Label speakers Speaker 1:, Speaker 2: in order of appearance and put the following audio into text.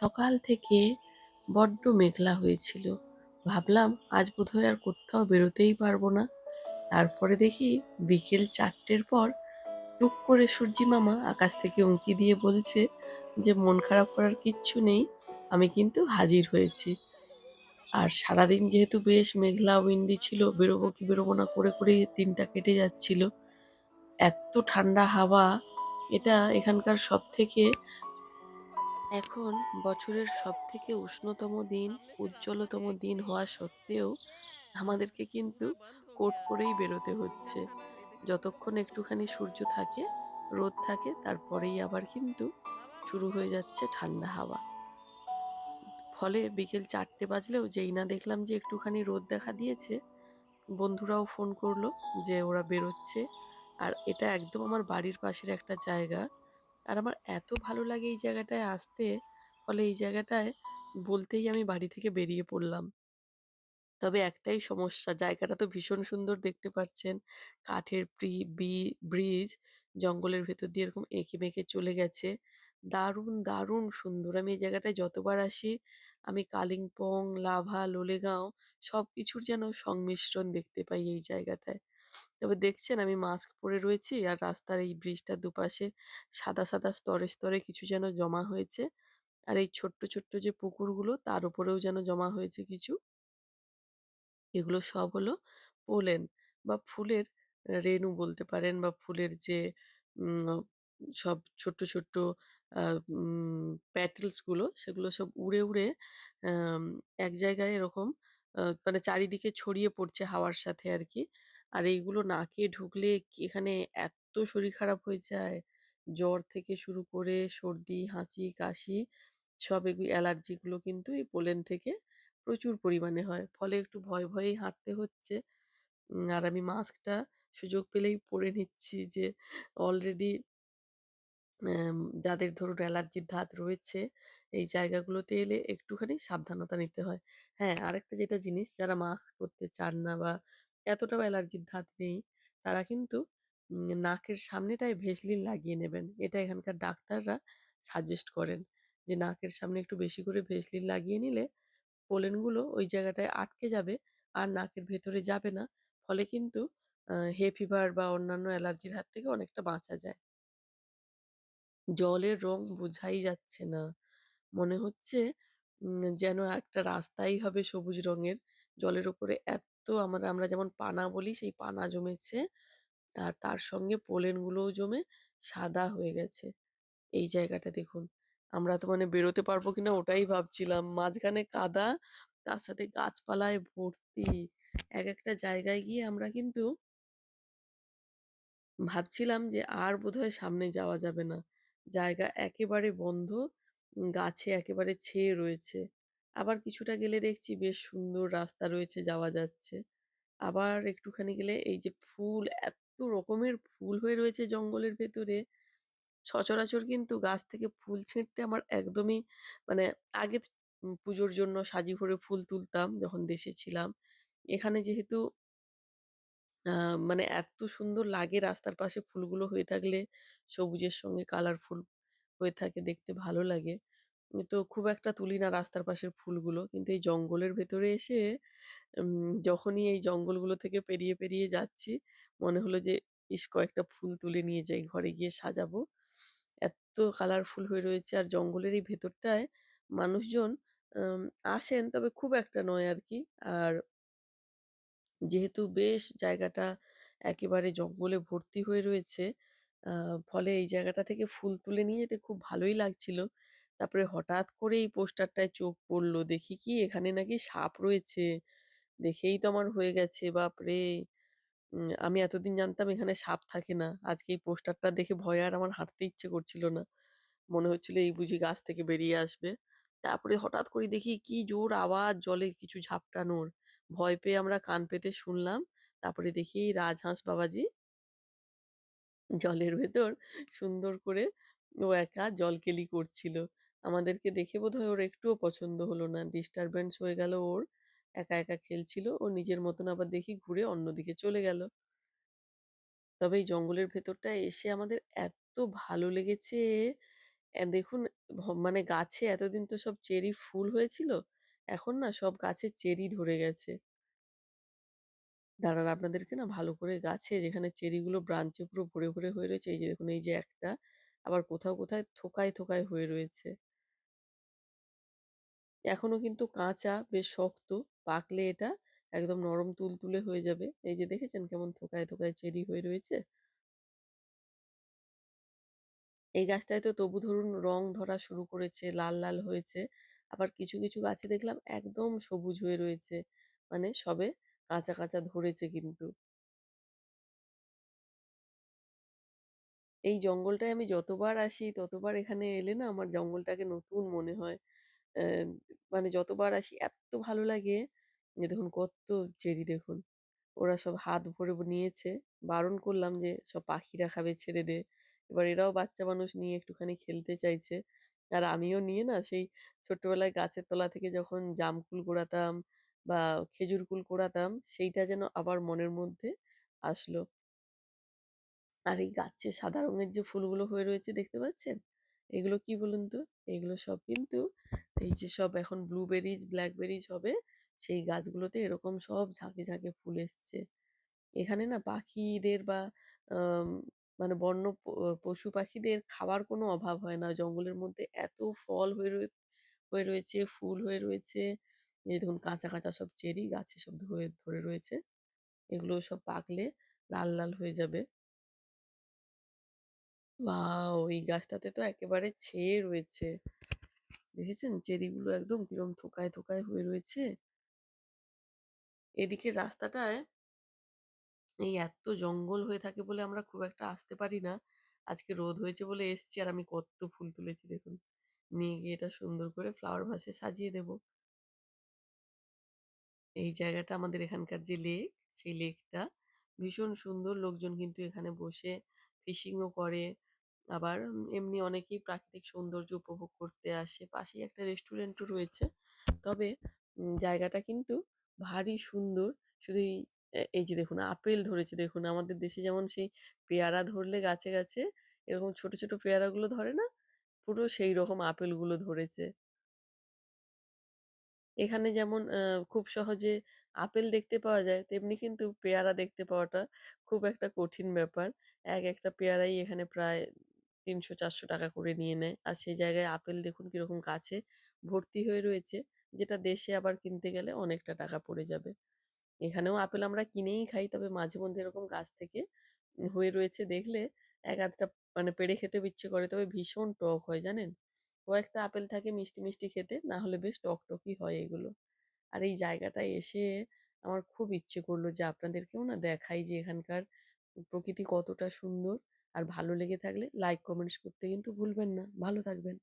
Speaker 1: সকাল থেকে বড্ড মেঘলা হয়েছিল। ভাবলাম আজ বোধহয় আর কোথাও বেরোতেই পারবো না। তারপরে দেখি বিকেল 4টের পর টুক করে সূর্যি মামা আকাশ থেকে উঁকি দিয়ে বলছে যে মন খারাপ করার কিচ্ছু নেই, আমি কিন্তু হাজির হয়েছি। আর সারাদিন যেহেতু বেশ মেঘলা উইন্ডি ছিল, বেরোবো কি বেরোবো না করে করেই দিনটা কেটে যাচ্ছিল। এত ঠান্ডা হাওয়া, এটা এখানকার সব থেকে এখন বছরের সবথেকে উষ্ণতম দিন, উজ্জ্বলতম দিন হওয়া সত্ত্বেও আমাদেরকে কিন্তু কোট পরেই বেরোতে হচ্ছে। যতক্ষণ একটুখানি সূর্য থাকে, রোদ থাকে, তারপরেই আবার কিন্তু শুরু হয়ে যাচ্ছে ঠান্ডা হাওয়া। ফলে বিকেল 4টে বাজলেও যেই না দেখলাম যে একটুখানি রোদ দেখা দিয়েছে, বন্ধুরাও ফোন করলো যে ওরা বেরোচ্ছে। আর এটা একদম আমার বাড়ির পাশের একটা জায়গা। আর আমার এত ভালো লাগে এই জায়গাটায় আসতে, ফলে এই জায়গাটায় বলতেই আমি বাড়ি থেকে বেরিয়ে পড়লাম। তবে একটাই সমস্যা, জায়গাটা তো ভীষণ সুন্দর দেখতে পাচ্ছেন। কাঠের ব্রিজ জঙ্গলের ভেতর দিয়ে এরকম এঁকে বেঁকে চলে গেছে। দারুণ, দারুণ সুন্দর। আমি এই জায়গাটায় যতবার আসি, আমি কালিম্পং, লাভা, লোলেগাঁও সবকিছুর যেন সংমিশ্রণ দেখতে পাই এই জায়গাটায়। তবে দেখছেন আমি মাস্ক পরে রয়েছি আর রাস্তার এই ব্রিজটার দুপাশে সাদা, সাদা স্তরে, স্তরে কিছু যেন জমা হয়েছে। আর এই ছোট্ট, ছোট্ট যে পুকুরগুলো তার উপরেও যেন জমা হয়েছে কিছু। এগুলো সব হলো পোলেন বা ফুলের রেণু বলতে পারেন, বা ফুলের যে উম সব ছোট্ট, ছোট্ট আ প্যাটেলস গুলো সেগুলো সব উড়ে, উড়ে আম এক জায়গায় এরকম মানে চারিদিকে ছড়িয়ে পড়ছে হাওয়ার সাথে আরকি। আর এইগুলো নাকে ঢুকলে এখানে এত্ত শরীর খারাপ হয়ে যায়। জ্বর থেকে শুরু করে সর্দি, হাঁচি, কাশি সব অ্যালার্জি গুলো কিন্তু এই পোলেন থেকে প্রচুর পরিমাণে হয়। ফলে একটু ভয়ে, ভয়েই হাঁটতে হচ্ছে। আর আমি মাস্কটা সুযোগ পেলেই পরে নিচ্ছি যে অলরেডি যাদের ধরুন অ্যালার্জির ধাত রয়েছে, এই জায়গাগুলোতে এলে একটুখানি সাবধানতা নিতে হয়। হ্যাঁ, আরেকটা যেটা জিনিস, যারা মাস্ক পরতে চান না বা এতটাও অ্যালার্জির ধাত নেই, তারা কিন্তু নাকের সামনেটায় ভেসলিন লাগিয়ে নেবেন। এটা এখানকার ডাক্তাররা সাজেস্ট করেন যে নাকের সামনে একটু বেশি করে ভেসলিন লাগিয়ে নিলে পোলেনগুলো ওই জায়গাটায় আটকে যাবে আর নাকের ভেতরে যাবে না। ফলে কিন্তু হে ফিভার বা অন্যান্য অ্যালার্জির হাত থেকে অনেকটা বাঁচা যায়। জলের রং বোঝাই যাচ্ছে না। মনে হচ্ছে যেন একটা রাস্তাই হবে সবুজ রঙের। জলের উপরে এত্ত আমরা যেমন পানা বলি, সেই পানা জমেছে। আর তার সঙ্গে পোলেনগুলোও জমে সাদা হয়ে গেছে। এই জায়গাটা দেখুন। আমরা তো মানে বেরোতে পারবো কিনা ওটাই ভাবছিলাম। মাঝখানে কাদা, তার সাথে গাছপালায় ভর্তি। একেকটা জায়গায় গিয়ে আমরা কিন্তু ভাবছিলাম যে আর বোধহয় সামনে যাওয়া যাবে না। জায়গা একেবারে বন্ধ, গাছে একেবারে ছেয়ে রয়েছে। আবার কিছুটা গেলে দেখছি বেশ সুন্দর রাস্তা রয়েছে, যাওয়া যাচ্ছে। আবার একটুখানি গেলে এই যে ফুল, এত্ত রকমের ফুল হয়ে রয়েছে জঙ্গলের ভেতরে। সচরাচর কিন্তু গাছ থেকে ফুল ছিঁড়তে আমার একদমই মানে আগে পুজোর জন্য সাজি ভরে ফুল তুলতাম যখন দেশে ছিলাম। এখানে যেহেতু আ মানে এত্ত সুন্দর লাগে রাস্তার পাশে ফুলগুলো হয়ে থাকলে, সবুজের সঙ্গে কালারফুল হয়ে থাকে, দেখতে ভালো লাগে। তো খুব একটা তুলি না রাস্তার পাশের ফুলগুলো। কিন্তু এই জঙ্গলের ভেতরে এসে যখনই এই জঙ্গলগুলো থেকে পেরিয়ে, পেরিয়ে যাচ্ছি, মনে হলো যে ইস! কয়েকটা ফুল তুলে নিয়ে যাই, ঘরে গিয়ে সাজাবো। এত্ত কালারফুল হয়ে রয়েছে আর জঙ্গলের এই ভেতরটায় মানুষজন আম আসেন, তবে খুব একটা নয় আরকি। আর যেহেতু বেশ জায়গাটা একেবারে জঙ্গলে ভর্তি হয়ে রয়েছে, আ ফলে এই জায়গাটা থেকে ফুল তুলে নিয়ে যেতে খুব ভালোই লাগছিল। তারপরে হঠাৎ করে এই পোস্টারটায় চোখ পড়ল। দেখি কি এখানে নাকি সাপ রয়েছে। দেখেই তো আমার হয়ে গেছে, বাপরে! আমি এতদিন জানতাম এখানে সাপ থাকে না। আজকে এই পোস্টারটা দেখে ভয়ে আর আমার হাঁটতে ইচ্ছে করছিল না। মনে হচ্ছিল এই বুঝি গাছ থেকে বেরিয়ে আসবে। তারপরে হঠাৎ করে দেখি কি জোর আওয়াজ, জলে কিছু ঝাপটানোর। ভয় পেয়ে আমরা কান পেতে শুনলাম। তারপরে দেখি রাজহাঁস বাবাজি জলের ভেতর সুন্দর করে ও একা জলকেলি করছিল। আমাদেরকে দেখে বোধহয় ওর একটুও পছন্দ হলো না। ডিস্টার্বেন্স হয়ে গেল ওর। একা, একা খেলছিল। ও নিজের মতন আবার দেখি ঘুরে অন্যদিকে চলে গেল। তবে এই জঙ্গলের ভেতরটায় এসে আমাদের এত্ত ভালো লেগেছে, দেখুন মানে গাছে এতদিন তো সব চেরি ফুল হয়েছিল। এখন না সব গাছে চেরি ধরে গেছে। দাঁড়ান আপনাদেরকে না ভালো করে গাছে যেখানে চেরিগুলো ব্রাঞ্চে পুরো ভরে, ভরে হয়ে রয়েছে, এই যে দেখুন এই যে একটা, আবার কোথাও, কোথায় থোকায়, থোকায় হয়ে রয়েছে। এখনো কিন্তু কাঁচা, বেশ শক্ত। পাকলে এটা একদম নরম তুলতুলে হয়ে যাবে। এই যে দেখেছেন কেমন থোকায়, থোকায় চেরি হয়ে রয়েছে? এই গাছটায় তো তবু ধরুন রং ধরা শুরু করেছে, লাল, লাল হয়েছে। আবার কিছু, কিছু গাছে দেখলাম একদম সবুজ হয়ে রয়েছে। মানে সবে কাঁচা, কাঁচা ধরেছে কিন্তু। এই জঙ্গলটায় আমি যতবার আসি ততবার এখানে এলে না আমার জঙ্গলটাকে নতুন মনে হয়। অ্যা মানে যতবার আসি এত্ত ভালো লাগে। এই দেখুন কত্ত চেরি দেখুন। ওরা সব হাত ভরে নিয়েছে। বারণ করলাম যে, "সব পাখিরা খাবে ছেড়ে দে।" এবার এরাও বাচ্চা মানুষ নিয়ে একটুখানি খেলতে চাইছে। আর আমিও নিয়ে না সেই ছোট্টবেলায় গাছের তলা থেকে যখন জামকুল কুড়াতাম বা খেজুর কুল কুড়াতাম, সেইটা যেন আবার মনের মধ্যে আসলো। আর এই গাছে সাদা রঙের যে ফুলগুলো হয়ে রয়েছে দেখতে পাচ্ছেন? এগুলো কি বলুন তো? এগুলো সব কিন্তু এই যে সব এখন ব্লুবেরিজ, ব্ল্যাকবেরিজ হবে, সেই গাছগুলোতে এরকম সব ঝাঁকে, ঝাঁকে ফুল এসছে। এখানে না পাখিদের বা আম মানে বন্য পশু পাখিদের খাবার কোনো অভাব হয় না। জঙ্গলের মধ্যে এত ফল হয়ে রয়েছে, ফুল হয়ে রয়েছে। এই দেখুন কাঁচা, কাঁচা সব চেরি গাছে সব ধরে রয়েছে। এগুলো সব পাকলে লাল, লাল হয়ে যাবে। ওয়াও! এই গাছটাতে তো একেবারে ছেয়ে রয়েছে। দেখেছেন চেরিগুলো একদম কিরম থোকায়, থোকায় হয়ে রয়েছে। এদিকের রাস্তাটায় এই এত্ত জঙ্গল হয়ে থাকে বলে আমরা খুব একটা আসতে পারি না। আজকে রোদ হয়েছে বলে এসছি আর আমি কত্ত ফুল তুলেছি দেখুন। নিয়ে গিয়ে এটা সুন্দর করে ফ্লাওয়ার ভাসে সাজিয়ে দেব। এই জায়গাটা আমাদের এখানকার যে লেক, সেই লেকটা ভীষণ সুন্দর। লোকজন কিন্তু এখানে বসে ফিশিংও করে। আবার এমনি অনেকেই প্রাকৃতিক সৌন্দর্য উপভোগ করতে আসে। পাশেই একটা রেস্টুরেন্টও রয়েছে। তবে জায়গাটা কিন্তু ভারী সুন্দর। শুধু এই যে দেখুন আপেল ধরেছে দেখুন। আমাদের দেশে যেমন সেই পেয়ারা ধরলে গাছে, গাছে এরকম ছোট, ছোট পেয়ারাগুলো ধরে না? পুরো সেইরকম আপেলগুলো ধরেছে। এখানে যেমন খুব সহজে আপেল দেখতে পাওয়া যায়, তেমনি কিন্তু পেয়ারা দেখতে পাওয়াটা খুব একটা কঠিন ব্যাপার। একটা পেয়ারাই এখানে প্রায় ৳৩০০-৳৪০০ করে নিয়ে নেয়। আর সেই জায়গায় আপেল দেখুন কিরকম গাছে ভর্তি হয়ে রয়েছে, যেটা দেশে আবার কিনতে গেলে অনেকটা টাকা পড়ে যাবে। এখানেও আপেল আমরা কিনেই খাই, তবে মাঝে মধ্যে এরকম গাছ থেকে হয়ে রয়েছে দেখলে এক আধটা মানে পেড়ে খেতেও ইচ্ছে করে, তবে ভীষণ টক হয় জানেন? কয়েকটা আপেল থাকে মিষ্টি, মিষ্টি খেতে, না হলে বেশ টকটকই হয় এগুলো। আর এই জায়গাটায় এসে আমার খুব ইচ্ছে করলো যে আপনাদেরকেও না দেখাই যে এখানকার প্রকৃতি কতটা সুন্দর। আর ভালো লেগে থাকলে লাইক, কমেন্টস করতে কিন্তু ভুলবেন না। ভালো থাকবেন।